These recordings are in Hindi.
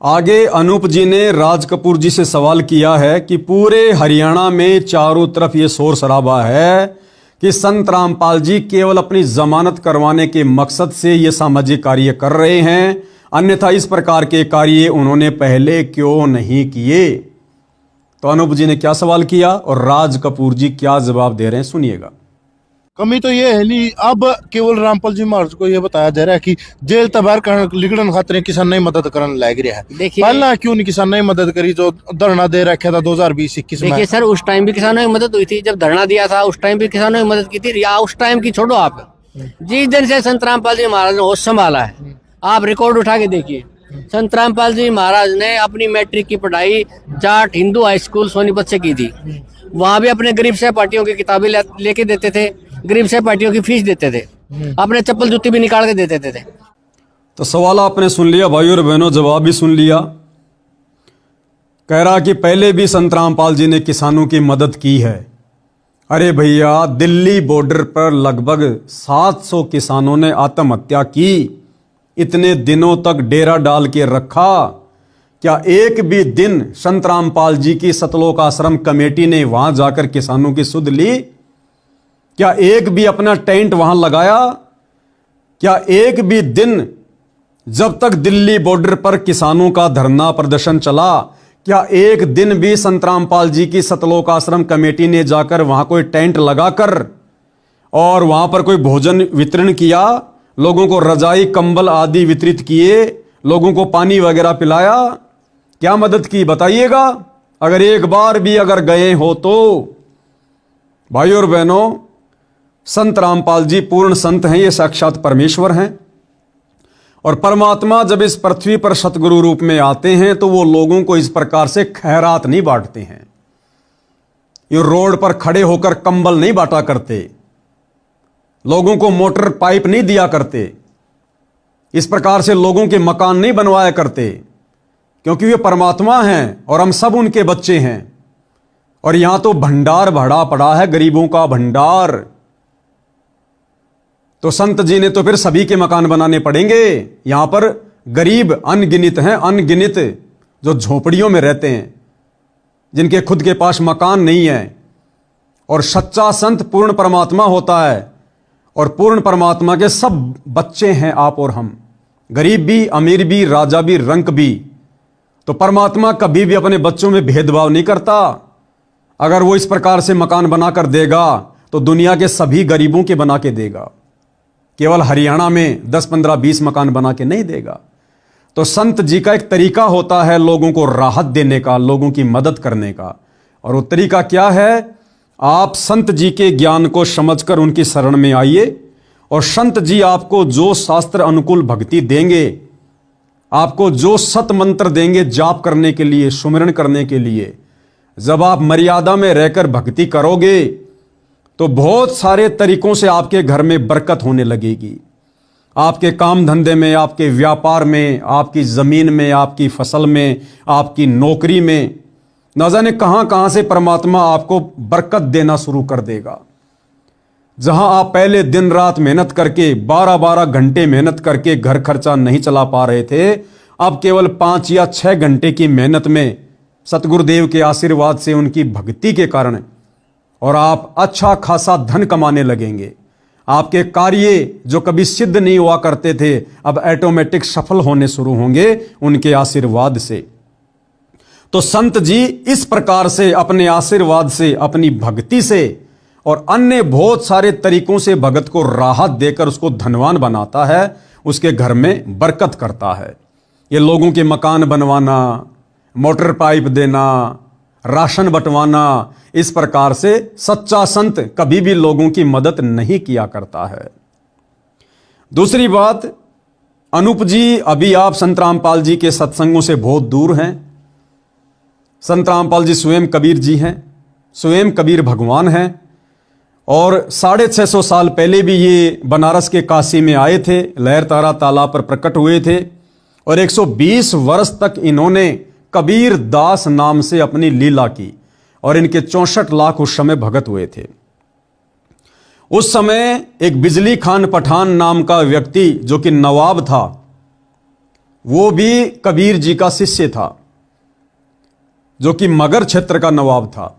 आगे अनूप जी ने राज कपूर जी से सवाल किया है कि पूरे हरियाणा में चारों तरफ ये शोर शराबा है कि संत रामपाल जी केवल अपनी जमानत करवाने के मकसद से ये सामाजिक कार्य कर रहे हैं, अन्यथा इस प्रकार के कार्य उन्होंने पहले क्यों नहीं किए। तो अनूप जी ने क्या सवाल किया और राज कपूर जी क्या जवाब दे रहे हैं, सुनिएगा। कमी तो ये है नहीं, अब केवल रामपाल जी महाराज को ये बताया जा रहा है कि जेल तबार लिगड़न खातर किसान नहीं मदद करने लग रहा है। पहला क्यों नहीं किसान ने मदद करी जो धरना दे रखा था 2020-21 में। देखिए सर, उस टाइम भी किसानों की मदद हुई थी, जब धरना दिया था उस टाइम भी किसानों की मदद की थी। या उस टाइम की छोड़ो, आप जिस दिन से संत रामपाल जी महाराज ने होश संभाला है, आप रिकॉर्ड उठा के देखिए। संत रामपाल जी महाराज ने अपनी मैट्रिक की पढ़ाई जाट हिंदू हाई स्कूल सोनीपत से की थी। वहां भी अपने गरीब सहपाठियों की किताबें लेके देते थे, गरीब सहपाठियों की फीस देते थे, अपने चप्पल जूती भी निकाल के देते थे। तो सवाल आपने सुन लिया भाई और बहनों, जवाब भी सुन लिया। कह रहा कि पहले भी संत रामपाल जी ने किसानों की मदद की है। अरे भैया, दिल्ली बॉर्डर पर लगभग 700 किसानों ने आत्महत्या की, इतने दिनों तक डेरा डाल के रखा। क्या एक भी दिन संत रामपाल जी की सतलोक आश्रम कमेटी ने वहां जाकर किसानों की सुध ली? क्या एक भी अपना टेंट वहां लगाया? क्या एक भी दिन जब तक दिल्ली बॉर्डर पर किसानों का धरना प्रदर्शन चला, क्या एक दिन भी संत रामपाल जी की सतलोक आश्रम कमेटी ने जाकर वहां कोई टेंट लगाकर और वहां पर कोई भोजन वितरण किया, लोगों को रजाई कंबल आदि वितरित किए, लोगों को पानी वगैरह पिलाया? क्या मदद की बताइएगा, अगर एक बार भी अगर गए हो तो। भाई और बहनों, संत रामपाल जी पूर्ण संत हैं, ये साक्षात परमेश्वर हैं। और परमात्मा जब इस पृथ्वी पर सतगुरु रूप में आते हैं तो वो लोगों को इस प्रकार से खैरात नहीं बांटते हैं। ये रोड पर खड़े होकर कंबल नहीं बांटा करते, लोगों को मोटर पाइप नहीं दिया करते, इस प्रकार से लोगों के मकान नहीं बनवाया करते, क्योंकि वे परमात्मा हैं और हम सब उनके बच्चे हैं। और यहां तो भंडार भरा पड़ा है, गरीबों का भंडार। तो संत जी ने तो फिर सभी के मकान बनाने पड़ेंगे। यहां पर गरीब अनगिनत हैं, अनगिनत जो झोपड़ियों में रहते हैं, जिनके खुद के पास मकान नहीं है। और सच्चा संत पूर्ण परमात्मा होता है, और पूर्ण परमात्मा के सब बच्चे हैं आप और हम, गरीब भी, अमीर भी, राजा भी, रंक भी। तो परमात्मा कभी भी अपने बच्चों में भेदभाव नहीं करता। अगर वो इस प्रकार से मकान बनाकर देगा तो दुनिया के सभी गरीबों के बना के देगा, केवल हरियाणा में 10, 15, 20 मकान बना के नहीं देगा। तो संत जी का एक तरीका होता है लोगों को राहत देने का, लोगों की मदद करने का। और वो तरीका क्या है? आप संत जी के ज्ञान को समझकर उनकी शरण में आइए, और संत जी आपको जो शास्त्र अनुकूल भक्ति देंगे, आपको जो सत मंत्र देंगे जाप करने के लिए, सुमिरन करने के लिए, जब आप मर्यादा में रहकर भक्ति करोगे तो बहुत सारे तरीकों से आपके घर में बरकत होने लगेगी। आपके काम धंधे में, आपके व्यापार में, आपकी जमीन में, आपकी फसल में, आपकी नौकरी में, न जाने कहां कहां से परमात्मा आपको बरकत देना शुरू कर देगा। जहां आप पहले दिन रात मेहनत करके 12-12 घंटे मेहनत करके घर खर्चा नहीं चला पा रहे थे, अब केवल 5 या 6 घंटे की मेहनत में सतगुरुदेव के आशीर्वाद से, उनकी भक्ति के कारण, और आप अच्छा खासा धन कमाने लगेंगे। आपके कार्य जो कभी सिद्ध नहीं हुआ करते थे, अब ऑटोमेटिक सफल होने शुरू होंगे उनके आशीर्वाद से। तो संत जी इस प्रकार से अपने आशीर्वाद से, अपनी भक्ति से और अन्य बहुत सारे तरीकों से भगत को राहत देकर उसको धनवान बनाता है, उसके घर में बरकत करता है। ये लोगों के मकान बनवाना, मोटर पाइप देना, राशन बंटवाना, इस प्रकार से सच्चा संत कभी भी लोगों की मदद नहीं किया करता है। दूसरी बात, अनूप जी, अभी आप संत रामपाल जी के सत्संगों से बहुत दूर हैं। संत रामपाल जी स्वयं कबीर जी हैं, स्वयं कबीर भगवान हैं। और 650 साल पहले भी ये बनारस के काशी में आए थे, लहर तारा तालाब पर प्रकट हुए थे, और 120 वर्ष तक इन्होंने कबीर दास नाम से अपनी लीला की, और इनके 64 लाख उस समय भगत हुए थे। उस समय एक बिजली खान पठान नाम का व्यक्ति, जो कि नवाब था, वो भी कबीर जी का शिष्य था, जो कि मगध क्षेत्र का नवाब था।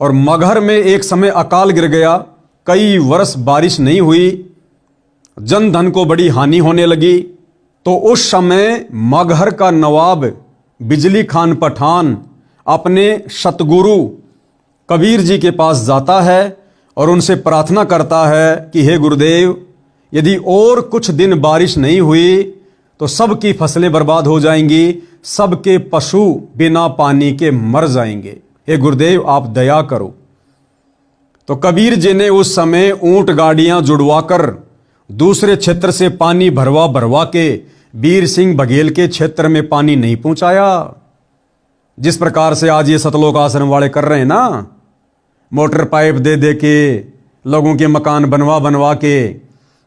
और मगध में एक समय अकाल गिर गया, कई वर्ष बारिश नहीं हुई, जन धन को बड़ी हानि होने लगी। तो उस समय मगहर का नवाब बिजली खान पठान अपने सतगुरु कबीर जी के पास जाता है और उनसे प्रार्थना करता है कि हे गुरुदेव, यदि और कुछ दिन बारिश नहीं हुई तो सबकी फसलें बर्बाद हो जाएंगी, सबके पशु बिना पानी के मर जाएंगे, हे गुरुदेव आप दया करो। तो कबीर जी ने उस समय ऊंट गाड़ियां जुड़वाकर दूसरे क्षेत्र से पानी भरवा भरवा के वीर सिंह बघेल के क्षेत्र में पानी नहीं पहुंचाया, जिस प्रकार से आज ये सतलोक आश्रम वाले कर रहे हैं ना, मोटर पाइप दे दे के लोगों के मकान बनवा बनवा के।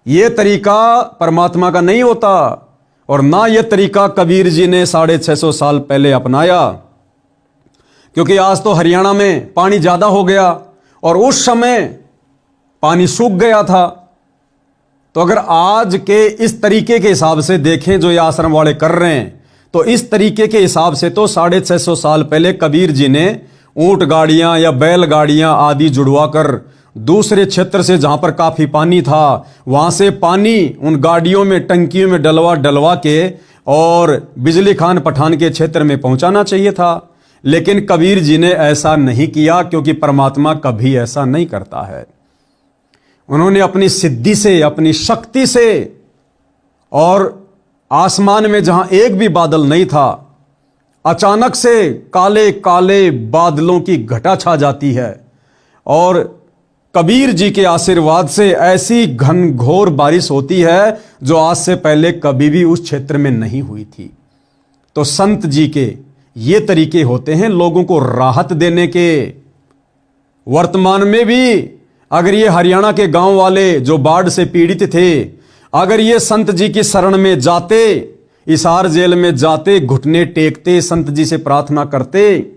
ये तरीका परमात्मा का नहीं होता, और ना ये तरीका कबीर जी ने 650 साल पहले अपनाया। क्योंकि आज तो हरियाणा में पानी ज्यादा हो गया और उस समय पानी सूख गया था। तो अगर आज के इस तरीके के हिसाब से देखें जो ये आश्रम वाले कर रहे हैं, तो इस तरीके के हिसाब से तो 650 साल पहले कबीर जी ने ऊंट गाड़ियां या बैल गाड़ियां आदि जुड़वाकर दूसरे क्षेत्र से, जहां पर काफी पानी था, वहां से पानी उन गाड़ियों में टंकियों में डलवा डलवा के और बिजली खान पठान के क्षेत्र में पहुंचाना चाहिए था। लेकिन कबीर जी ने ऐसा नहीं किया, क्योंकि परमात्मा कभी ऐसा नहीं करता है। उन्होंने अपनी सिद्धि से, अपनी शक्ति से, और आसमान में जहां एक भी बादल नहीं था, अचानक से काले काले बादलों की घटा छा जाती है और कबीर जी के आशीर्वाद से ऐसी घनघोर बारिश होती है जो आज से पहले कभी भी उस क्षेत्र में नहीं हुई थी। तो संत जी के ये तरीके होते हैं लोगों को राहत देने के। वर्तमान में भी अगर ये हरियाणा के गांव वाले जो बाढ़ से पीड़ित थे, अगर ये संत जी की शरण में जाते, हिसार जेल में जाते, घुटने टेकते, संत जी से प्रार्थना करते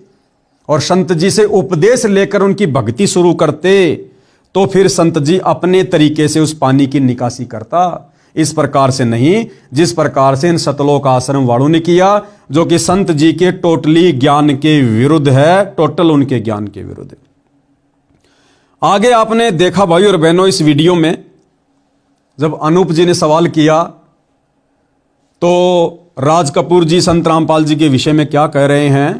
और संत जी से उपदेश लेकर उनकी भक्ति शुरू करते, तो फिर संत जी अपने तरीके से उस पानी की निकासी करता। इस प्रकार से नहीं जिस प्रकार से इन सतलोक आश्रम वालों ने किया, जो कि संत जी के टोटली ज्ञान के विरुद्ध है, टोटल उनके ज्ञान के विरुद्ध है। आगे आपने देखा भाई और बहनों, इस वीडियो में जब अनूप जी ने सवाल किया तो राज कपूर जी संत रामपाल जी के विषय में क्या कह रहे हैं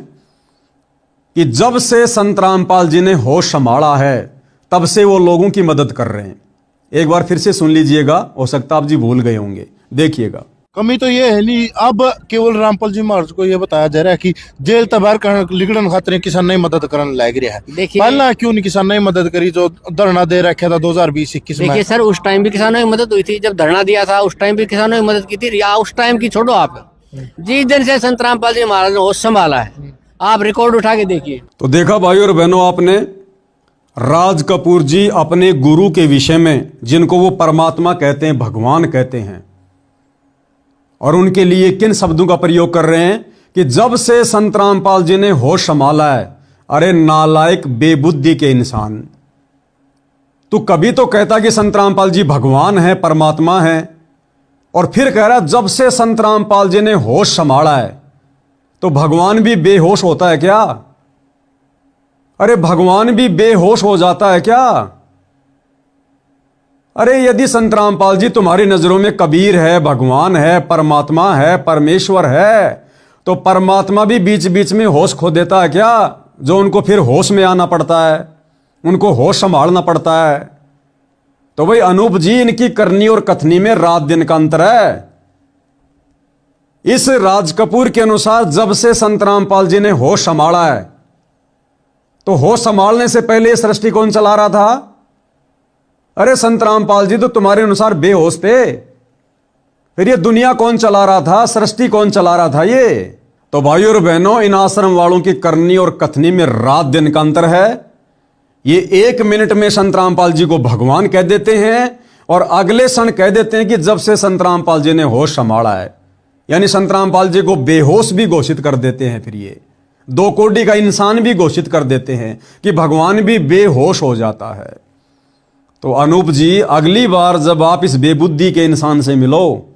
कि जब से संत रामपाल जी ने होश संभाला है तब से वो लोगों की मदद कर रहे हैं। एक बार फिर से सुन लीजिएगा, हो सकता आप जी भूल गए होंगे, देखिएगा। कमी तो ये है नहीं, अब केवल रामपाल जी महाराज को ये बताया जा रहा है कि जेल तबार लिगड़न खातर किसान नहीं मदद करने लग रहा है। देखिए पहला क्यों नहीं किसान नहीं मदद करी, जो धरना दे रखा था 2020-21 में। देखिए सर, उस टाइम भी किसानों की मदद हुई थी, जब धरना दिया था उस टाइम भी किसानों की मदद की थी। या उस टाइम की छोड़ो आप, जिस दिन से संत रामपाल जी महाराज ने होश संभाला है, आप रिकॉर्ड उठा के देखिए। तो देखा भाई और बहनों, आपने राज कपूर जी अपने गुरु के विषय में, जिनको वो परमात्मा कहते हैं, भगवान कहते हैं, और उनके लिए किन शब्दों का प्रयोग कर रहे हैं कि जब से संत रामपाल जी ने होश संभाला है। अरे नालायक बेबुद्धि के इंसान, तू कभी तो कहता कि संत रामपाल जी भगवान है, परमात्मा है, और फिर कह रहा जब से संत रामपाल जी ने होश संभाला है। तो भगवान भी बेहोश होता है क्या? अरे भगवान भी बेहोश हो जाता है क्या? अरे यदि संत रामपाल जी तुम्हारी नजरों में कबीर है, भगवान है, परमात्मा है, परमेश्वर है, तो परमात्मा भी बीच बीच में होश खो देता है क्या, जो उनको फिर होश में आना पड़ता है, उनको होश संभालना पड़ता है? तो भाई अनूप जी, इनकी करनी और कथनी में रात दिन का अंतर है। इस राज कपूर के अनुसार जब से संत रामपाल जी ने होश संभाला है, तो होश संभालने से पहले ये सृष्टि कौन चला रहा था? अरे संत रामपाल जी तो तुम्हारे अनुसार बेहोश थे, फिर ये दुनिया कौन चला रहा था, सृष्टि कौन चला रहा था ये? तो भाइयों और बहनों, इन आश्रम वालों की करनी और कथनी में रात दिन का अंतर है। ये 1 मिनट में संत रामपाल जी को भगवान कह देते हैं और अगले क्षण कह देते हैं कि जब से संत रामपाल जी ने होश संभाला है, यानी संत रामपाल जी को बेहोश भी घोषित कर देते हैं। फिर ये 2 कोटि का इंसान भी घोषित कर देते हैं कि भगवान भी बेहोश हो जाता है। तो अनूप जी, अगली बार जब आप इस बेबुद्धि के इंसान से मिलो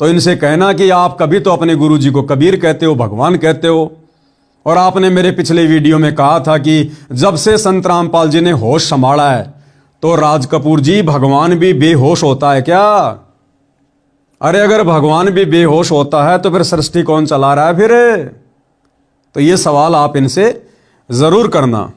तो इनसे कहना कि आप कभी तो अपने गुरु जी को कबीर कहते हो, भगवान कहते हो, और आपने मेरे पिछले वीडियो में कहा था कि जब से संत रामपाल जी ने होश संभाला है तो राज कपूर जी भगवान भी बेहोश होता है क्या? अरे अगर भगवान भी बेहोश होता है तो फिर सृष्टि कौन चला रहा है फिर? तो ये सवाल आप इनसे जरूर करना।